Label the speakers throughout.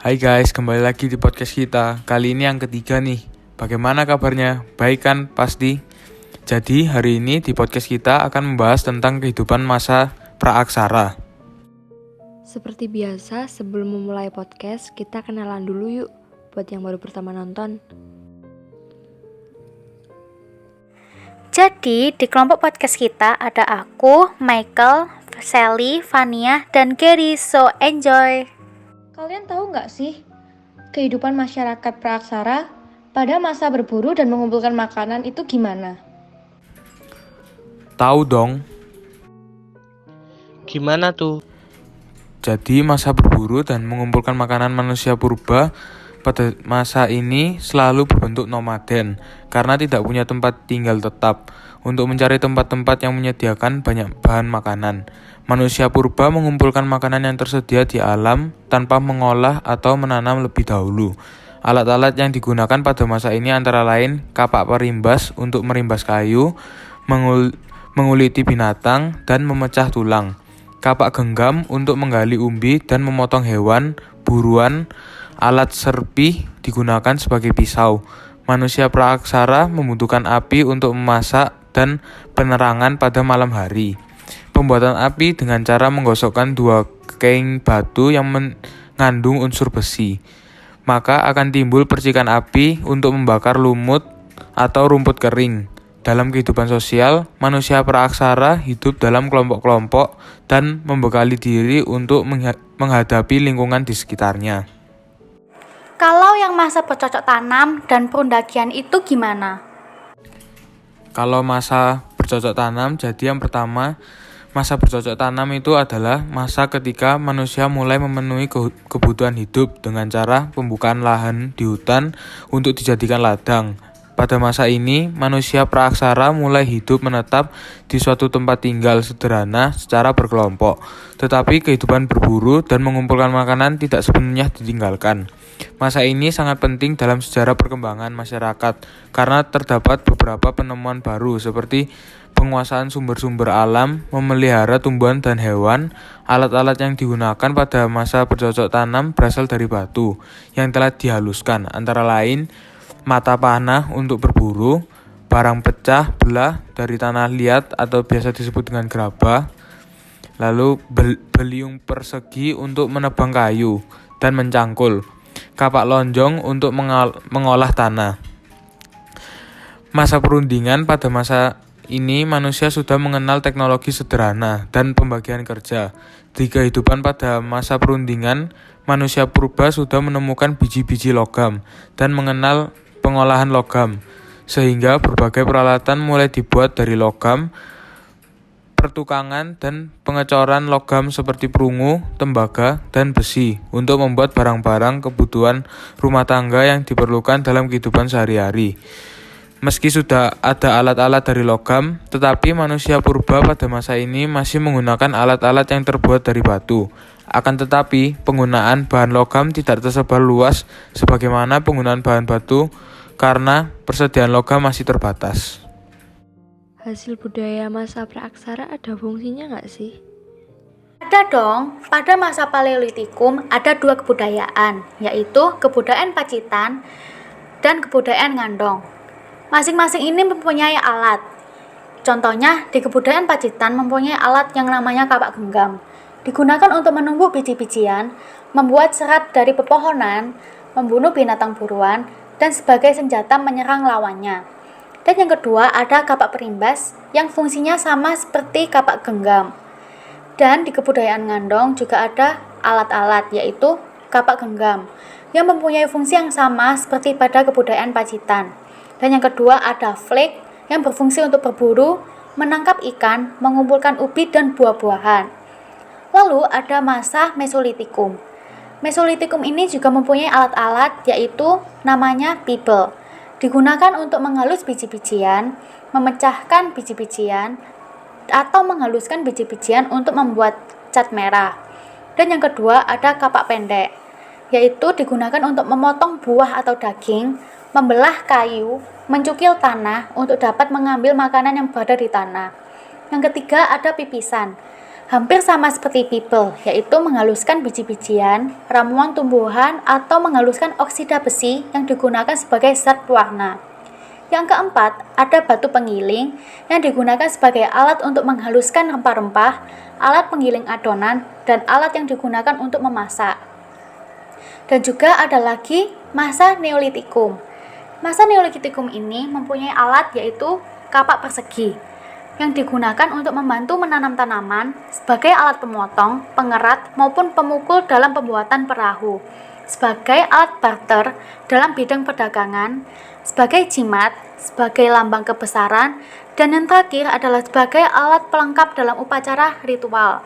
Speaker 1: Hai guys, kembali lagi di podcast kita. Kali ini yang ketiga nih. Bagaimana kabarnya? Baik kan? Pasti. Jadi hari ini di podcast kita akan membahas tentang kehidupan masa praaksara.
Speaker 2: Seperti biasa, sebelum memulai podcast, kita kenalan dulu yuk buat yang baru pertama nonton.
Speaker 3: Jadi, di kelompok podcast kita ada aku, Michael, Sally, Vania, dan Gary. So, enjoy!
Speaker 4: Kalian tahu nggak sih, kehidupan masyarakat praaksara pada masa berburu dan mengumpulkan makanan itu gimana?
Speaker 1: Tahu dong.
Speaker 5: Gimana tuh?
Speaker 1: Jadi masa berburu dan mengumpulkan makanan manusia purba pada masa ini selalu berbentuk nomaden karena tidak punya tempat tinggal tetap. Untuk mencari tempat-tempat yang menyediakan banyak bahan makanan, manusia purba mengumpulkan makanan yang tersedia di alam tanpa mengolah atau menanam lebih dahulu. Alat-alat yang digunakan pada masa ini antara lain kapak perimbas untuk merimbas kayu, menguliti binatang, dan memecah tulang. Kapak genggam untuk menggali umbi dan memotong hewan buruan. Alat serpih digunakan sebagai pisau. Manusia praaksara membutuhkan api untuk memasak dan penerangan pada malam hari. Pembuatan api dengan cara menggosokkan dua keng batu yang mengandung unsur besi. Maka akan timbul percikan api untuk membakar lumut atau rumput kering. Dalam kehidupan sosial, manusia praaksara hidup dalam kelompok-kelompok dan membekali diri untuk menghadapi lingkungan di sekitarnya.
Speaker 3: Kalau yang masa bercocok tanam dan perundakian itu gimana?
Speaker 1: Kalau masa bercocok tanam, jadi yang pertama, masa bercocok tanam itu adalah masa ketika manusia mulai memenuhi kebutuhan hidup dengan cara pembukaan lahan di hutan untuk dijadikan ladang. Pada masa ini, manusia praaksara mulai hidup menetap di suatu tempat tinggal sederhana secara berkelompok. Tetapi kehidupan berburu dan mengumpulkan makanan tidak sepenuhnya ditinggalkan. Masa ini sangat penting dalam sejarah perkembangan masyarakat karena terdapat beberapa penemuan baru seperti penguasaan sumber-sumber alam, memelihara tumbuhan dan hewan. Alat-alat yang digunakan pada masa bercocok tanam berasal dari batu yang telah dihaluskan, antara lain mata panah untuk berburu, barang pecah belah dari tanah liat atau biasa disebut dengan gerabah, lalu beliung persegi untuk menebang kayu dan mencangkul, kapak lonjong untuk mengolah tanah. Masa perundingan, pada masa ini manusia sudah mengenal teknologi sederhana dan pembagian kerja. Di kehidupan pada masa perundingan, manusia purba sudah menemukan biji-biji logam dan mengenal pengolahan logam, sehingga berbagai peralatan mulai dibuat dari logam. Pertukangan dan pengecoran logam seperti perunggu, tembaga, dan besi untuk membuat barang-barang kebutuhan rumah tangga yang diperlukan dalam kehidupan sehari-hari. Meski sudah ada alat-alat dari logam, tetapi manusia purba pada masa ini masih menggunakan alat-alat yang terbuat dari batu. Akan tetapi, penggunaan bahan logam tidak tersebar luas sebagaimana penggunaan bahan batu karena persediaan logam masih terbatas.
Speaker 2: Hasil budaya masa praaksara ada fungsinya nggak sih?
Speaker 3: Ada dong, pada masa Paleolitikum ada dua kebudayaan, yaitu kebudayaan Pacitan dan kebudayaan Ngandong. Masing-masing ini mempunyai alat. Contohnya, di kebudayaan Pacitan mempunyai alat yang namanya kapak genggam. Digunakan untuk menumbuk biji-bijian, membuat serat dari pepohonan, membunuh binatang buruan, dan sebagai senjata menyerang lawannya. Dan yang kedua ada kapak perimbas yang fungsinya sama seperti kapak genggam. Dan di kebudayaan Ngandong juga ada alat-alat, yaitu kapak genggam yang mempunyai fungsi yang sama seperti pada kebudayaan Pacitan. Dan yang kedua ada flake yang berfungsi untuk berburu, menangkap ikan, mengumpulkan ubi dan buah-buahan. Lalu ada masa Mesolitikum. Mesolitikum ini juga mempunyai alat-alat, yaitu namanya pibel. Digunakan untuk menghalus biji-bijian, memecahkan biji-bijian, atau menghaluskan biji-bijian untuk membuat cat merah. Dan yang kedua ada kapak pendek, yaitu digunakan untuk memotong buah atau daging, membelah kayu, mencukil tanah untuk dapat mengambil makanan yang berada di tanah. Yang ketiga ada pipisan. Hampir sama seperti people, yaitu menghaluskan biji-bijian, ramuan tumbuhan, atau menghaluskan oksida besi yang digunakan sebagai zat pewarna. Yang keempat, ada batu penggiling yang digunakan sebagai alat untuk menghaluskan rempah-rempah, alat penggiling adonan, dan alat yang digunakan untuk memasak. Dan juga ada lagi masa Neolitikum. Masa Neolitikum ini mempunyai alat yaitu kapak persegi yang digunakan untuk membantu menanam tanaman sebagai alat pemotong, pengerat, maupun pemukul dalam pembuatan perahu, sebagai alat barter dalam bidang perdagangan, sebagai jimat, sebagai lambang kebesaran, dan yang terakhir adalah sebagai alat pelengkap dalam upacara ritual.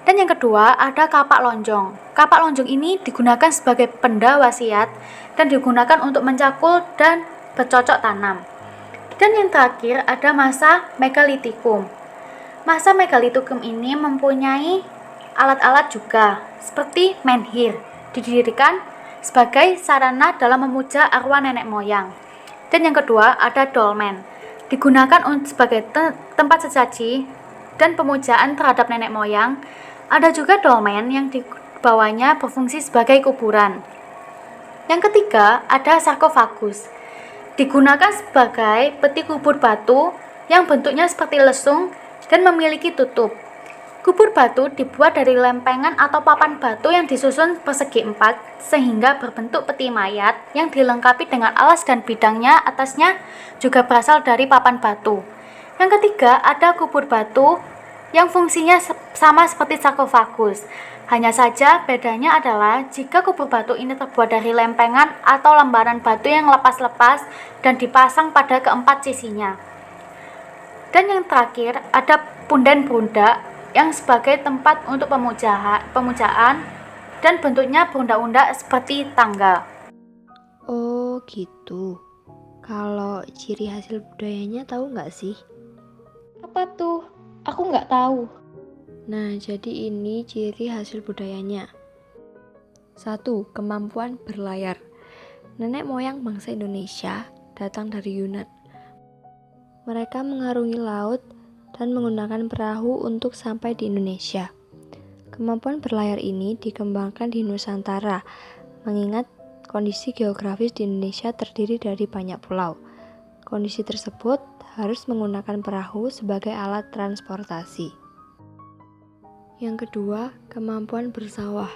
Speaker 3: Dan yang kedua ada kapak lonjong. Kapak lonjong ini digunakan sebagai benda wasiat dan digunakan untuk mencakul dan bercocok tanam. Dan yang terakhir ada masa Megalitikum. Masa Megalitikum ini mempunyai alat-alat juga, seperti menhir, didirikan sebagai sarana dalam memuja arwah nenek moyang. Dan yang kedua ada dolmen, digunakan sebagai tempat sesaji dan pemujaan terhadap nenek moyang. Ada juga dolmen yang di bawahnya berfungsi sebagai kuburan. Yang ketiga ada sarkofagus, digunakan sebagai peti kubur batu yang bentuknya seperti lesung dan memiliki tutup. Kubur batu dibuat dari lempengan atau papan batu yang disusun persegi 4 sehingga berbentuk peti mayat yang dilengkapi dengan alas dan bidangnya atasnya juga berasal dari papan batu. Yang ketiga ada kubur batu yang fungsinya sama seperti sarkofagus. Hanya saja bedanya adalah jika kubur batu ini terbuat dari lempengan atau lembaran batu yang lepas-lepas dan dipasang pada keempat sisinya. Dan yang terakhir ada punden berundak yang sebagai tempat untuk pemujaan dan bentuknya berundak-undak seperti tangga.
Speaker 2: Oh gitu. Kalau ciri hasil budayanya tahu nggak sih?
Speaker 4: Apa tuh? Aku nggak tahu.
Speaker 2: Nah, jadi ini ciri hasil budayanya. 1. Kemampuan berlayar. Nenek moyang bangsa Indonesia datang dari Yunan. Mereka mengarungi laut dan menggunakan perahu untuk sampai di Indonesia. Kemampuan berlayar ini dikembangkan di Nusantara, mengingat kondisi geografis di Indonesia terdiri dari banyak pulau. Kondisi tersebut harus menggunakan perahu sebagai alat transportasi. Yang kedua, kemampuan bersawah.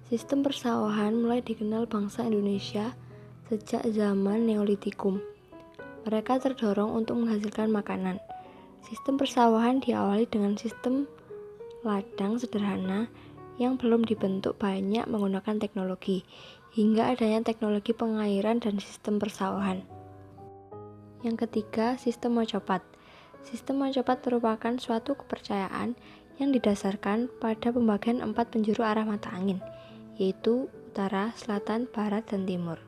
Speaker 2: Sistem persawahan mulai dikenal bangsa Indonesia sejak zaman Neolitikum. Mereka terdorong untuk menghasilkan makanan. Sistem persawahan diawali dengan sistem ladang sederhana yang belum dibentuk banyak menggunakan teknologi, hingga adanya teknologi pengairan dan sistem persawahan. Yang ketiga, sistem mocopat. Sistem mocopat merupakan suatu kepercayaan yang didasarkan pada pembagian 4 penjuru arah mata angin, yaitu utara, selatan, barat, dan timur.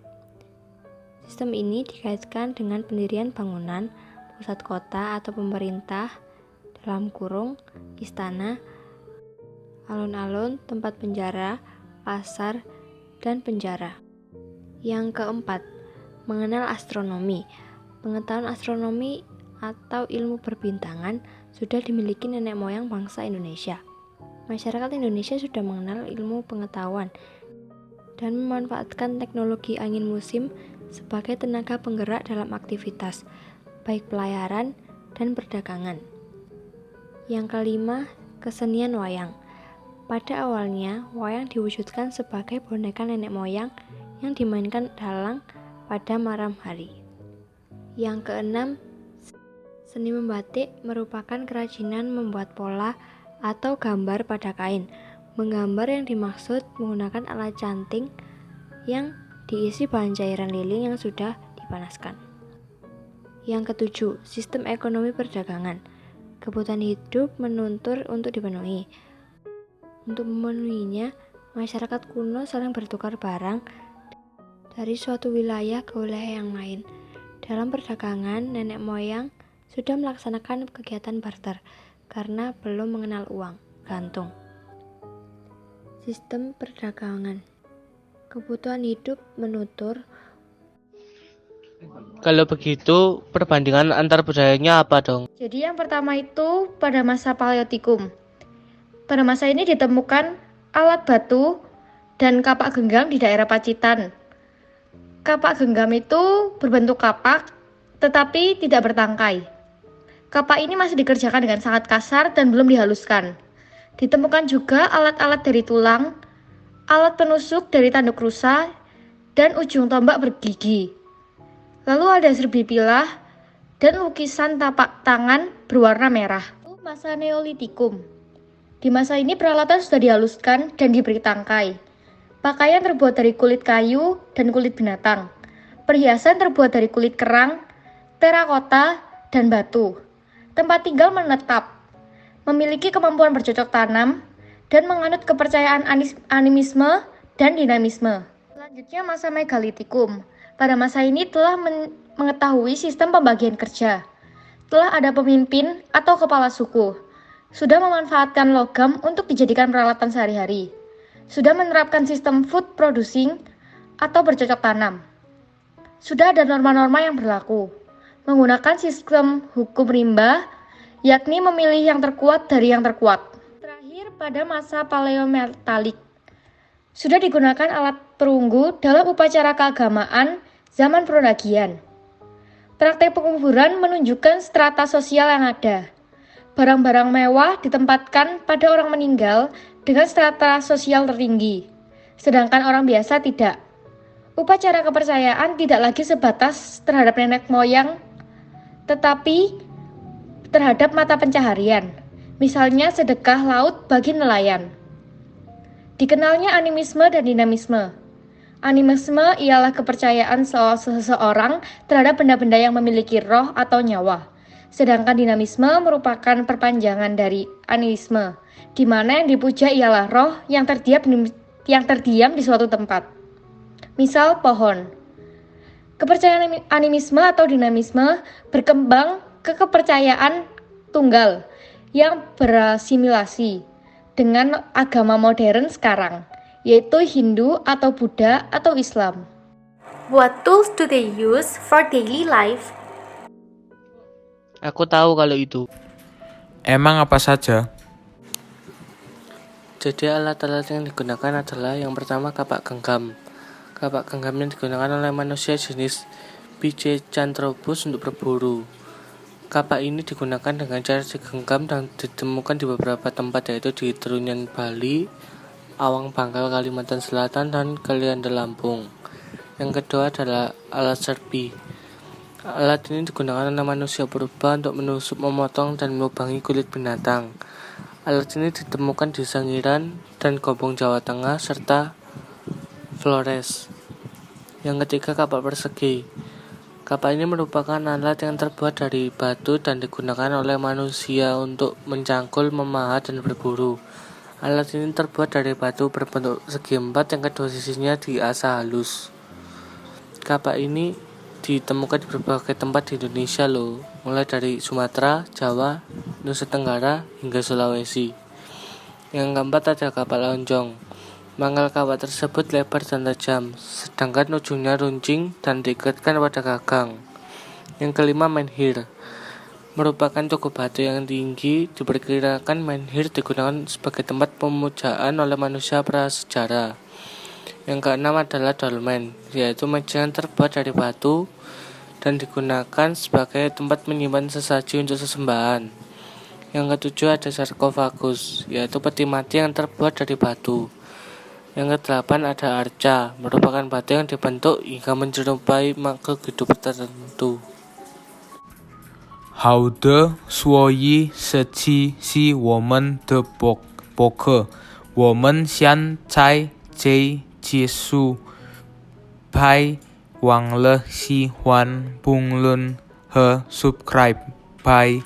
Speaker 2: Sistem ini dikaitkan dengan pendirian bangunan, pusat kota atau pemerintah, dalam kurung, istana, alun-alun, tempat penjara, pasar, dan penjara. Yang keempat, mengenal astronomi. Pengetahuan astronomi atau ilmu perbintangan sudah dimiliki nenek moyang bangsa Indonesia. Masyarakat Indonesia sudah mengenal ilmu pengetahuan dan memanfaatkan teknologi angin musim sebagai tenaga penggerak dalam aktivitas, baik pelayaran dan perdagangan. Yang kelima, kesenian wayang. Pada awalnya, wayang diwujudkan sebagai boneka nenek moyang yang dimainkan dalang pada malam hari. Yang keenam, seni membatik merupakan kerajinan membuat pola atau gambar pada kain. Menggambar yang dimaksud menggunakan alat canting yang diisi bahan cairan lilin yang sudah dipanaskan. Yang ketujuh, sistem ekonomi perdagangan. Kebutuhan hidup menuntut untuk dipenuhi. Untuk memenuhinya, masyarakat kuno saling bertukar barang dari suatu wilayah ke wilayah yang lain. Dalam perdagangan, nenek moyang sudah melaksanakan kegiatan barter karena belum mengenal uang, gantung. Sistem perdagangan. Kebutuhan hidup menutur.
Speaker 5: Kalau begitu, perbandingan antar budayanya apa dong?
Speaker 4: Jadi yang pertama itu pada masa Paleolitikum. Pada masa ini ditemukan alat batu dan kapak genggam di daerah Pacitan. Kapak genggam itu berbentuk kapak, tetapi tidak bertangkai. Kapak ini masih dikerjakan dengan sangat kasar dan belum dihaluskan. Ditemukan juga alat-alat dari tulang, alat penusuk dari tanduk rusa, dan ujung tombak bergigi. Lalu ada serbi pilah dan lukisan tapak tangan berwarna merah. Masa Neolitikum. Di masa ini peralatan sudah dihaluskan dan diberi tangkai. Pakaian terbuat dari kulit kayu dan kulit binatang. Perhiasan terbuat dari kulit kerang, terakota, dan batu. Tempat tinggal menetap, memiliki kemampuan bercocok tanam, dan menganut kepercayaan animisme dan dinamisme. Selanjutnya masa Megalitikum. Pada masa ini telah mengetahui sistem pembagian kerja. Telah ada pemimpin atau kepala suku. Sudah memanfaatkan logam untuk dijadikan peralatan sehari-hari. Sudah menerapkan sistem food producing atau bercocok tanam. Sudah ada norma-norma yang berlaku. Menggunakan sistem hukum rimba, yakni memilih yang terkuat dari yang terkuat. Terakhir pada masa Paleometalik. Sudah digunakan alat perunggu dalam upacara keagamaan zaman Pronagian. Praktek penguburan menunjukkan strata sosial yang ada. Barang-barang mewah ditempatkan pada orang meninggal dengan strata sosial tertinggi, sedangkan orang biasa tidak. Upacara kepercayaan tidak lagi sebatas terhadap nenek moyang, tetapi terhadap mata pencaharian, misalnya sedekah laut bagi nelayan. Dikenalnya animisme dan dinamisme. Animisme ialah kepercayaan seseorang terhadap benda-benda yang memiliki roh atau nyawa. Sedangkan dinamisme merupakan perpanjangan dari animisme, di mana yang dipuja ialah roh yang terdiam di suatu tempat. Misal pohon. Kepercayaan animisme atau dinamisme berkembang ke kepercayaan tunggal yang berasimilasi dengan agama modern sekarang, yaitu Hindu atau Buddha atau Islam.
Speaker 3: What tools do they use for daily life?
Speaker 5: Aku tahu kalau itu.
Speaker 1: Emang apa saja?
Speaker 5: Jadi alat-alat yang digunakan adalah yang pertama kapak genggam. Kapak genggam yang digunakan oleh manusia jenis Pithecanthropus untuk berburu. Kapak ini digunakan dengan cara digenggam dan ditemukan di beberapa tempat, yaitu di Trunyan Bali, Awang Bangkal Kalimantan Selatan, dan Kalianda Lampung. Yang kedua adalah alat serpi. Alat ini digunakan oleh manusia purba untuk menusuk, memotong, dan melubangi kulit binatang. Alat ini ditemukan di Sangiran dan Gombong Jawa Tengah serta Flores. Yang ketiga kapak persegi. Kapak ini merupakan alat yang terbuat dari batu dan digunakan oleh manusia untuk mencangkul, memahat, dan berburu. Alat ini terbuat dari batu berbentuk segi empat yang kedua sisinya diasah halus. Kapak ini ditemukan di berbagai tempat di Indonesia loh, mulai dari Sumatera, Jawa, Nusa Tenggara, hingga Sulawesi. Yang keempat ada kapak lonjong. Mangkal kapak tersebut lebar dan tajam, sedangkan ujungnya runcing dan diikatkan pada gagang. Yang kelima menhir. Merupakan toko batu yang tinggi, diperkirakan menhir digunakan sebagai tempat pemujaan oleh manusia prasejarah. Yang keenam adalah dolmen, yaitu meja yang terbuat dari batu dan digunakan sebagai tempat menyimpan sesaji untuk sesembahan. Yang ketujuh ada sarkofagus, yaitu peti mati yang terbuat dari batu. Yang kedelapan ada arca, merupakan batu yang dibentuk hingga menyerupai makhluk hidup tertentu.
Speaker 1: 好的，所以设计是我们的博客。我们现在在结束，别忘了喜欢、评论和 subscribe。拜。